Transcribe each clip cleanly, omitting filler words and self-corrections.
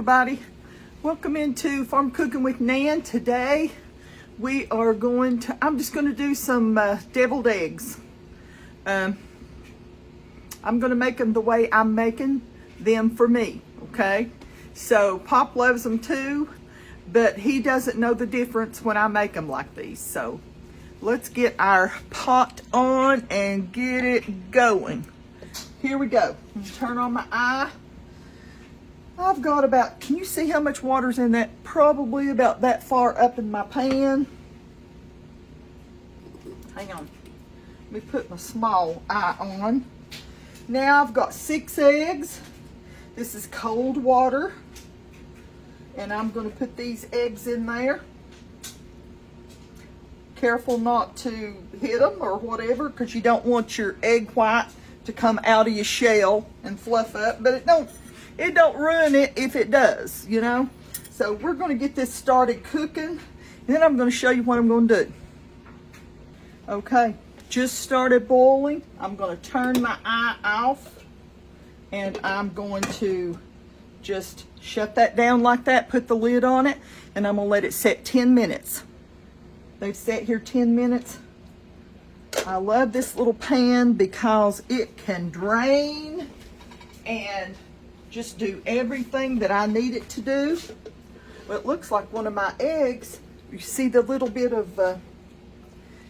everybody. Welcome into Farm Cooking with Nan. Today we are I'm just going to do some deviled eggs. I'm going to make them the way I'm making them for me, okay? So Pop loves them too, but he doesn't know the difference when I make them like these. So let's get our pot on and get it going. Here we go. Turn on my eye. I've got about, can you see how much water's in that? Probably about that far up in my pan. Hang on. Let me put my small eye on. Now I've got 6 eggs. This is cold water. And I'm going to put these eggs in there. Careful not to hit them or whatever, because you don't want your egg white to come out of your shell and fluff up. But it don't ruin it if it does, you know. So we're going to get this started cooking, and then I'm going to show you what I'm going to do. Okay, just started boiling. I'm going to turn my eye off, and I'm going to just shut that down like that, put the lid on it, and I'm going to let it set 10 minutes. They've sat here 10 minutes. I love this little pan because it can drain and just do everything that I need it to do. Well, it looks like one of my eggs, you see the little bit of,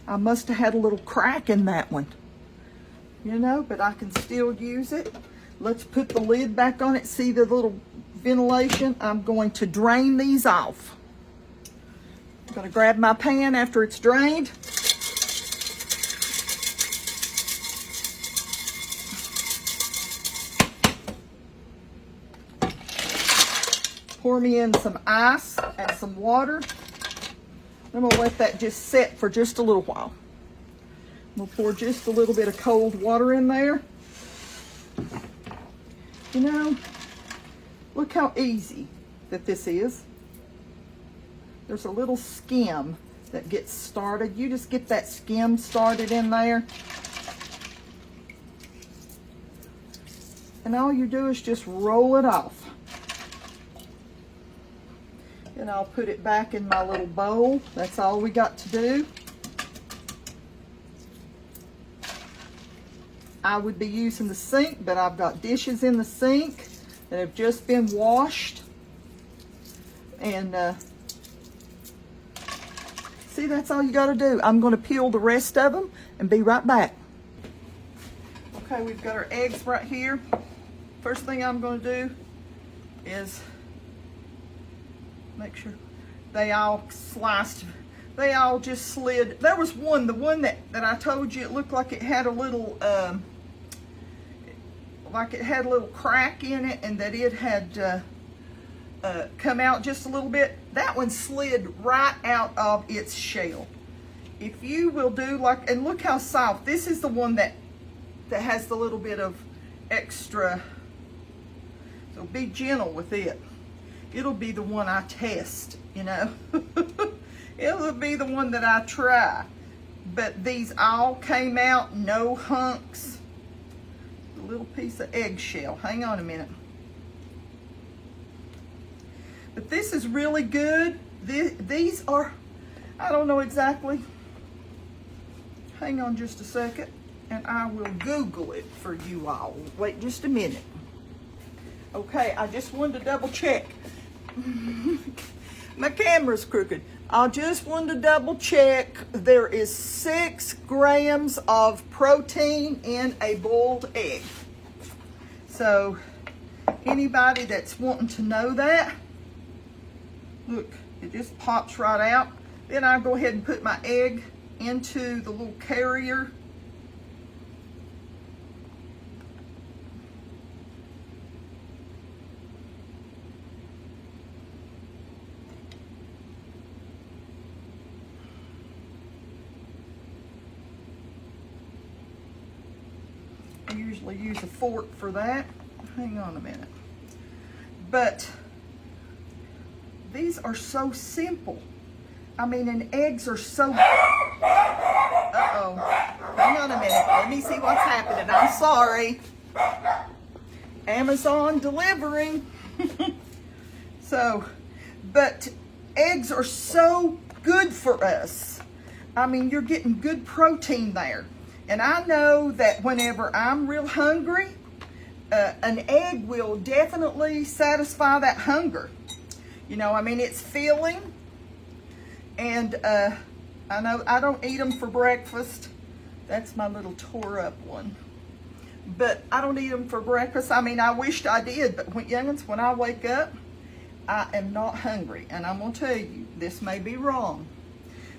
I must have had a little crack in that one. You know, but I can still use it. Let's put the lid back on it. See the little ventilation? I'm going to drain these off. I'm going to grab my pan after it's drained. Pour me in some ice and some water. I'm going to let that just set for just a little while. I'm going to pour just a little bit of cold water in there. You know, look how easy that this is. There's a little skim that gets started. You just get that skim started in there. And all you do is just roll it off. And I'll put it back in my little bowl. That's all we got to do. I would be using the sink, but I've got dishes in the sink that have just been washed. And see, that's all you got to do. I'm going to peel the rest of them and be right back. Okay, we've got our eggs right here. First thing I'm going to do is make sure they all sliced. They all just slid. There was one, the one that I told you, it looked like it had a little, crack in it, and that it had come out just a little bit. That one slid right out of its shell. If you will do like, and look how soft. This is the one that has the little bit of extra. So be gentle with it. It'll be the one I test, you know. It'll be the one that I try. But these all came out, no hunks. A little piece of eggshell. Hang on a minute. But this is really good. These are, I don't know exactly. Hang on just a second, and I will Google it for you all. Wait just a minute. Okay, I just wanted to double check. My camera's crooked. I just wanted to double check. There is 6 grams of protein in a boiled egg. So anybody that's wanting to know that, look, it just pops right out. Then I'll go ahead and put my egg into the little carrier. I usually use a fork for that. Hang on a minute. But these are so simple. I mean, and eggs are so... Uh-oh. Hang on a minute. Let me see what's happening. I'm sorry. Amazon delivering. So, but eggs are so good for us. I mean, you're getting good protein there. And I know that whenever I'm real hungry, an egg will definitely satisfy that hunger. You know, I mean, it's filling. And I know I don't eat them for breakfast. That's my little tore up one. But I don't eat them for breakfast. I mean, I wished I did. But youngins, when I wake up, I am not hungry. And I'm going to tell you, this may be wrong.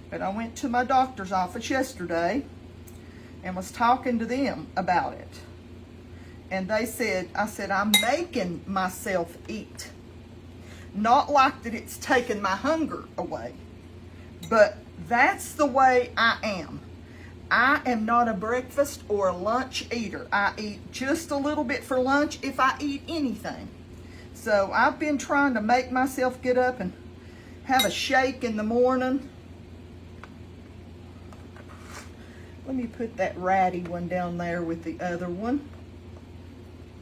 But I went to my doctor's office yesterday and was talking to them about it. And they said, I said, I'm making myself eat. Not like that it's taking my hunger away. But that's the way I am. I am not a breakfast or a lunch eater. I eat just a little bit for lunch if I eat anything. So I've been trying to make myself get up and have a shake in the morning. Let me put that ratty one down there with the other one.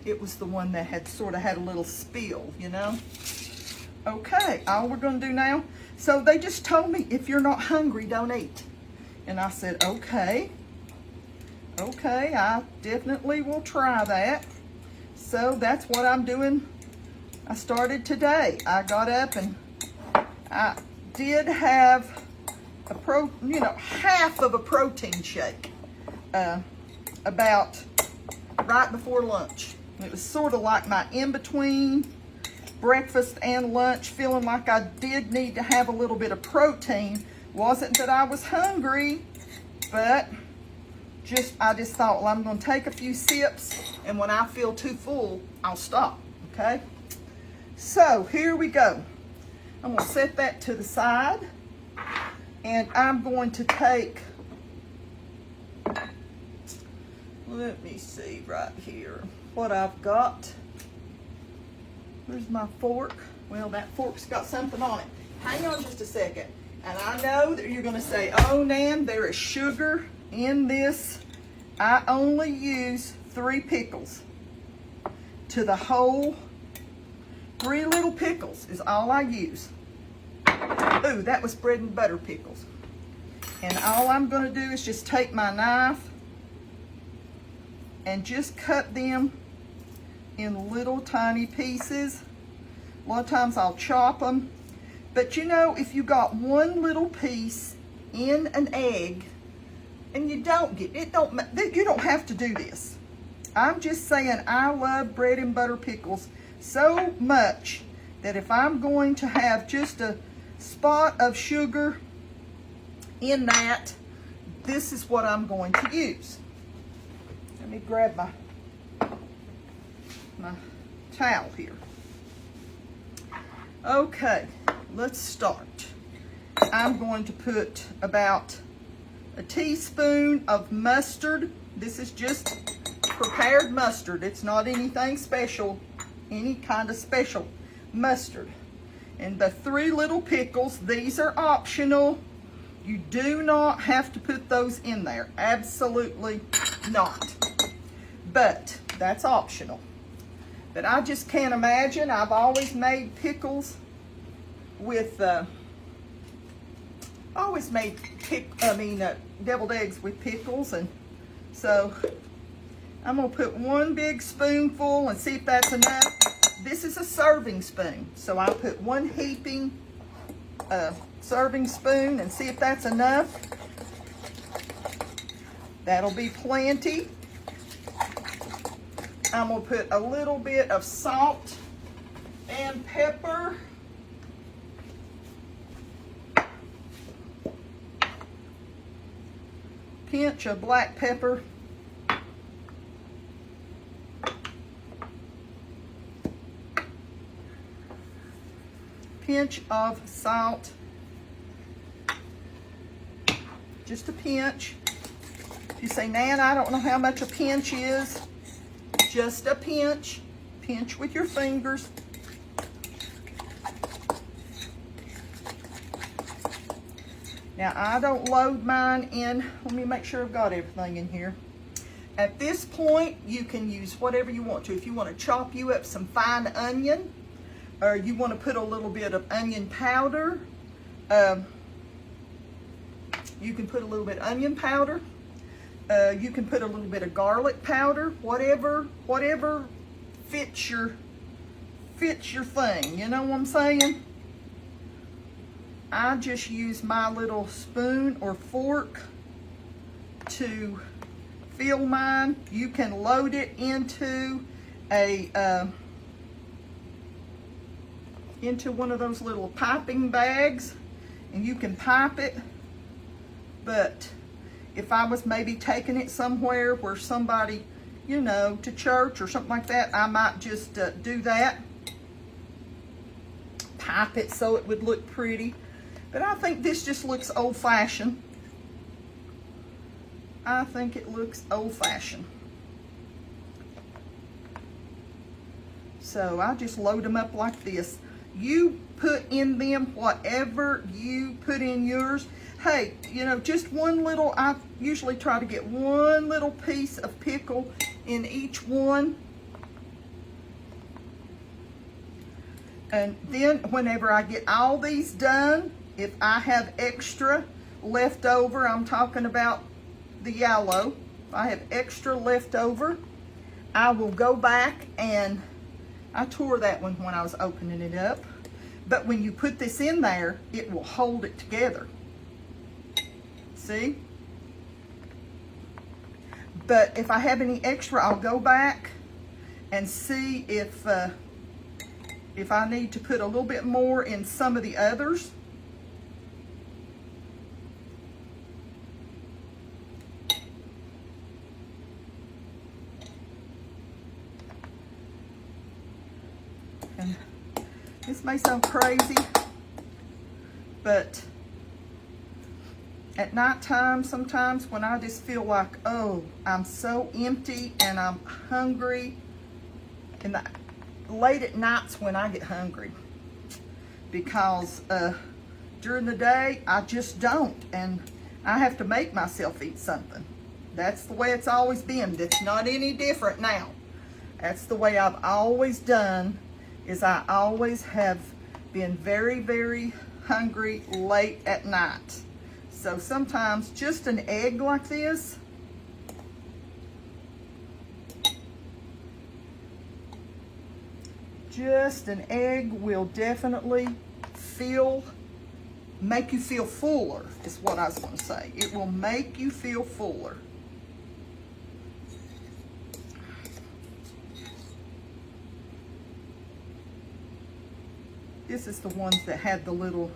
It was the one that had sort of had a little spill, you know. Okay, all we're going to do now, so they just told me, if you're not hungry, don't eat. And I said, okay, I definitely will try that. So that's what I'm doing. I started today. I got up and I did have half of a protein shake about right before lunch. It was sort of like my in-between breakfast and lunch, feeling like I did need to have a little bit of protein. Wasn't that I was hungry, but I just thought, well, I'm going to take a few sips, and when I feel too full, I'll stop, okay? So here we go. I'm going to set that to the side, and I'm going to take, let me see right here what I've got. Where's my fork? Well, that fork's got something on it. Hang on just a second. And I know that you're going to say, oh, Nan, there is sugar in this. I only use 3 pickles to the whole. 3 little pickles is all I use. Ooh, that was bread and butter pickles. And all I'm going to do is just take my knife and just cut them in little tiny pieces. A lot of times I'll chop them. But you know, if you got one little piece in an egg and you don't get it, you don't have to do this. I'm just saying, I love bread and butter pickles so much that if I'm going to have just a spot of sugar in that, this is what I'm going to use. Let me grab my towel here. Okay, let's start. I'm going to put about a teaspoon of mustard. This is just prepared mustard. It's not anything special, any kind of special mustard. And the 3 little pickles, these are optional. You do not have to put those in there. Absolutely not. But that's optional. But I just can't imagine. I've always made pickles with, deviled eggs with pickles. And so I'm going to put 1 big spoonful and see if that's enough. This is a serving spoon. So I'll put 1 heaping serving spoon and see if that's enough. That'll be plenty. I'm going to put a little bit of salt and pepper. Pinch of black pepper. Pinch of salt. Just a pinch. If you say, Nan, I don't know how much a pinch is. Just a pinch. Pinch with your fingers. Now, I don't load mine in. Let me make sure I've got everything in here. At this point, you can use whatever you want to. If you want to chop you up some fine onion, or you want to put a little bit of onion powder, you can put a little bit of onion powder. You can put a little bit of garlic powder, whatever fits your thing. You know what I'm saying? I just use my little spoon or fork to fill mine. You can load it into into one of those little piping bags, and you can pipe it. But if I was maybe taking it somewhere where somebody, you know, to church or something like that, I might just do that. Pipe it so it would look pretty. But I think this just looks old-fashioned. I think it looks old-fashioned. So I just load them up like this. You put in them whatever you put in yours. Hey, you know, just one little, I usually try to get one little piece of pickle in each one. And then whenever I get all these done, if I have extra left over, I'm talking about the yellow, if I have extra left over, I will go back, and I tore that one when I was opening it up. But when you put this in there, it will hold it together. See? But if I have any extra, I'll go back and see if I need to put a little bit more in some of the others. And this may sound crazy, but at nighttime, sometimes when I just feel like, oh, I'm so empty and I'm hungry, and late at nights when I get hungry, because during the day I just don't, and I have to make myself eat something. That's the way it's always been. It's not any different now. That's the way I've always done, is I always have been very, very hungry late at night. So sometimes just an egg like this, just an egg will definitely make you feel fuller, is what I was going to say. It will make you feel fuller. This is the ones that had the little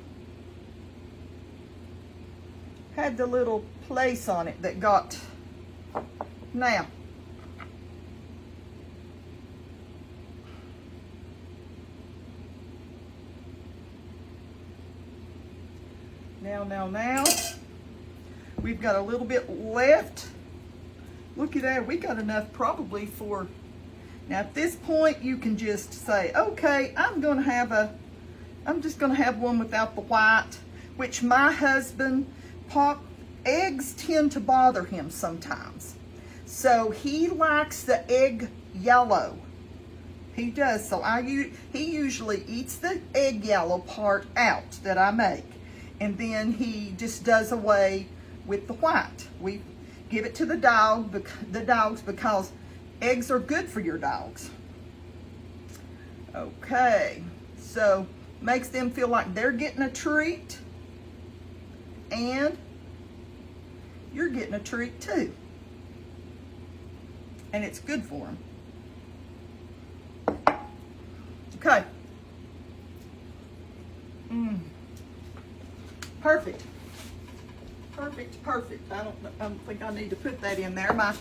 place on it that got, now we've got a little bit left. Look at that, we got enough probably for, now at this point you can just say, okay, I'm just gonna have one without the white, which my husband, eggs tend to bother him sometimes. So he likes the egg yellow. He does. So he usually eats the egg yellow part out that I make. And then he just does away with the white. We give it to the dogs because eggs are good for your dogs. Okay, so makes them feel like they're getting a treat, and you're getting a treat too. And it's good for them. Okay. Perfect. Perfect, perfect. I don't think I need to put that in there. My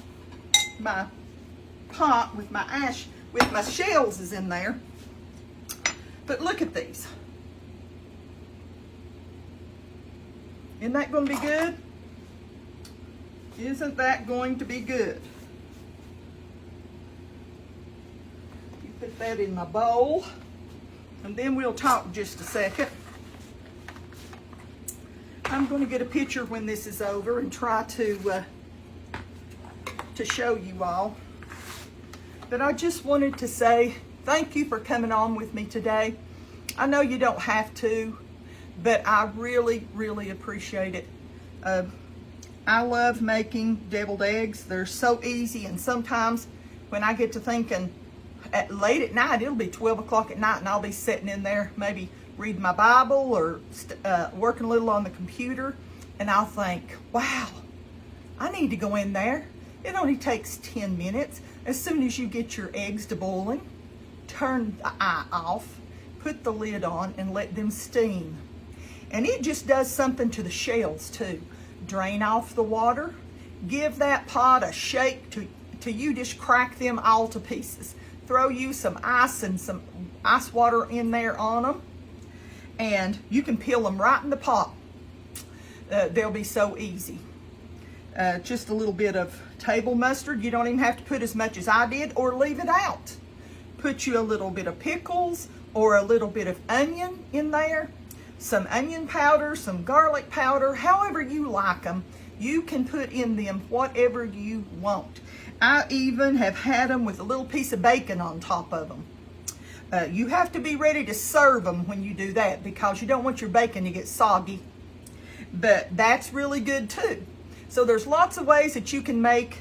pot with my shells is in there. But look at these. Isn't that going to be good? Isn't that going to be good? You put that in my bowl, and then we'll talk just a second. I'm going to get a picture when this is over and try to show you all. But I just wanted to say thank you for coming on with me today. I know you don't have to, but I really, really appreciate it. I love making deviled eggs. They're so easy, and sometimes when I get to thinking late at night, it'll be 12 o'clock at night, and I'll be sitting in there maybe reading my Bible or working a little on the computer, and I'll think, wow, I need to go in there. It only takes 10 minutes. As soon as you get your eggs to boiling, turn the eye off, put the lid on, and let them steam. And it just does something to the shells too. Drain off the water, give that pot a shake till you just crack them all to pieces. Throw you some ice and some ice water in there on them, and you can peel them right in the pot. They'll be so easy. Just a little bit of table mustard. You don't even have to put as much as I did, or leave it out. Put you a little bit of pickles or a little bit of onion in there. Some onion powder, some garlic powder, however you like them. You can put in them whatever you want. I even have had them with a little piece of bacon on top of them. You have to be ready to serve them when you do that, because you don't want your bacon to get soggy. But that's really good too. So there's lots of ways that you can make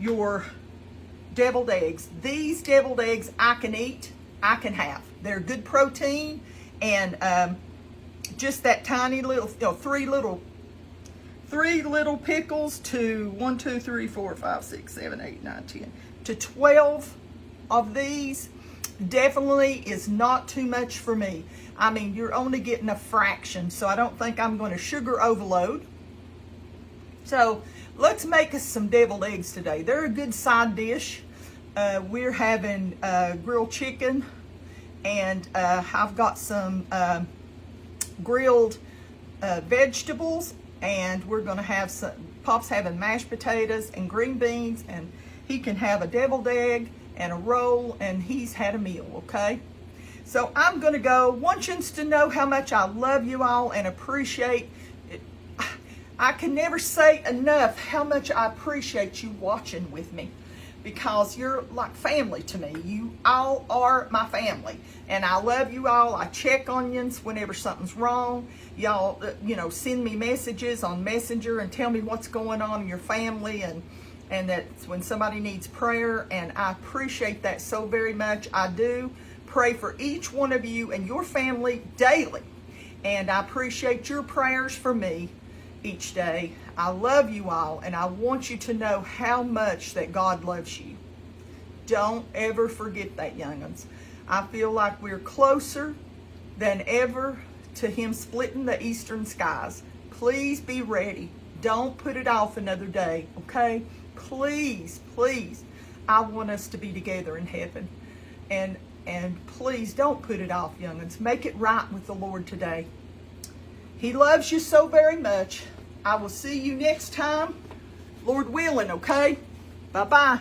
your deviled eggs. These deviled eggs I can eat, I can have. They're good protein, and just that tiny little, three little pickles to 1, 2, 3, 4, 5, 6, 7, 8, 9, 10 to 12 of these definitely is not too much for me. I mean, you're only getting a fraction, so I don't think I'm going to sugar overload. So let's make us some deviled eggs today. They're a good side dish. We're having grilled chicken, and I've got some grilled vegetables, and we're going to have some, Pop's having mashed potatoes and green beans, and he can have a deviled egg and a roll, and he's had a meal, okay? So I'm going to go. Want you to know how much I love you all and appreciate it. I can never say enough how much I appreciate you watching with me, because you're like family to me. You all are my family, and I love you all. I check on you whenever something's wrong. Y'all, send me messages on Messenger and tell me what's going on in your family, and that's when somebody needs prayer, and I appreciate that so very much. I do pray for each one of you and your family daily, and I appreciate your prayers for me each day. I love you all, and I want you to know how much that God loves you. Don't ever forget that, young'uns. I feel like we're closer than ever to Him splitting the eastern skies. Please be ready. Don't put it off another day, okay? Please, please. I want us to be together in heaven. And please don't put it off, young'uns. Make it right with the Lord today. He loves you so very much. I will see you next time, Lord willing, okay? Bye-bye.